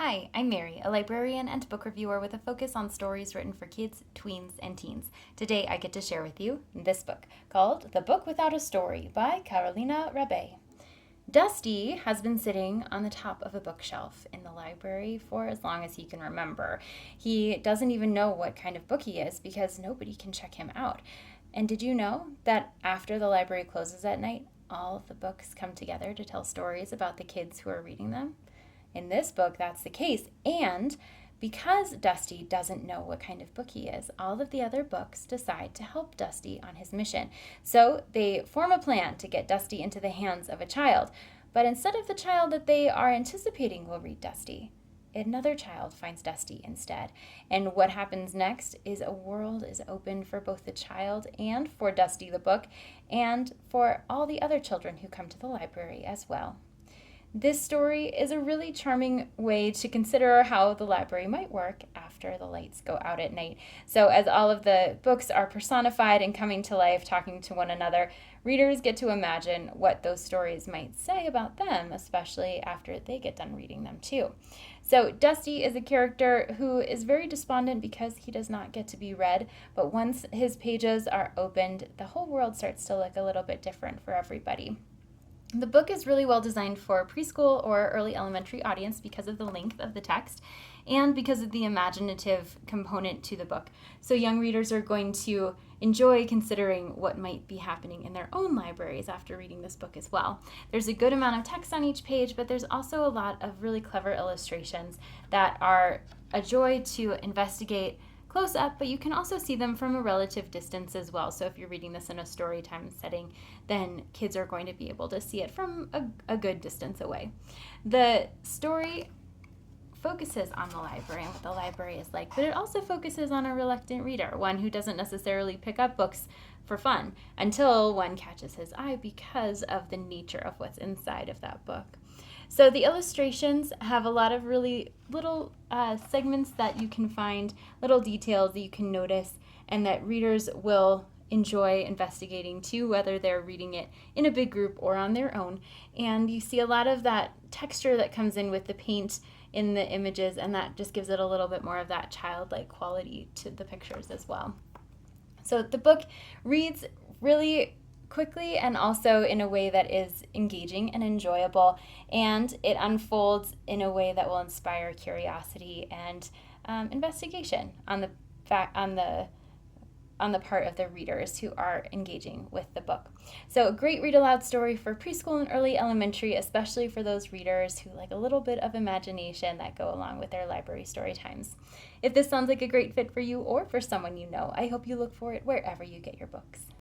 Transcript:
Hi, I'm Mary, a librarian and book reviewer with a focus on stories written for kids, tweens, and teens. Today I get to share with you this book called The Book Without a Story by Carolina Rabé. Dusty has been sitting on the top of a bookshelf in the library for as long as he can remember. He doesn't even know what kind of book he is because nobody can check him out. And did you know that after the library closes at night, all of the books come together to tell stories about the kids who are reading them? In this book, that's the case. And because Dusty doesn't know what kind of book he is, all of the other books decide to help Dusty on his mission. So they form a plan to get Dusty into the hands of a child. But instead of the child that they are anticipating will read Dusty, another child finds Dusty instead. And what happens next is a world is opened for both the child and for Dusty the book, and for all the other children who come to the library as well. This story is a really charming way to consider how the library might work after the lights go out at night. So, as all of the books are personified and coming to life, talking to one another, readers get to imagine what those stories might say about them, especially after they get done reading them too. So, Dusty is a character who is very despondent because he does not get to be read, but once his pages are opened, the whole world starts to look a little bit different for everybody. The book is really well designed for preschool or early elementary audience because of the length of the text and because of the imaginative component to the book. So young readers are going to enjoy considering what might be happening in their own libraries after reading this book as well. There's a good amount of text on each page, but there's also a lot of really clever illustrations that are a joy to investigate close up, but you can also see them from a relative distance as well. So if you're reading this in a story time setting, then kids are going to be able to see it from a good distance away. The story focuses on the library and what the library is like, but it also focuses on a reluctant reader, one who doesn't necessarily pick up books for fun until one catches his eye because of the nature of what's inside of that book. So the illustrations have a lot of really little segments that you can find, little details that you can notice, and that readers will enjoy investigating too, whether they're reading it in a big group or on their own. And you see a lot of that texture that comes in with the paint in the images, and that just gives it a little bit more of that childlike quality to the pictures as well. So the book reads really quickly and also in a way that is engaging and enjoyable, and it unfolds in a way that will inspire curiosity and investigation on the part of the readers who are engaging with the book. So a great read aloud story for preschool and early elementary, especially for those readers who like a little bit of imagination that go along with their library story times. If this sounds like a great fit for you or for someone you know, I hope you look for it wherever you get your books.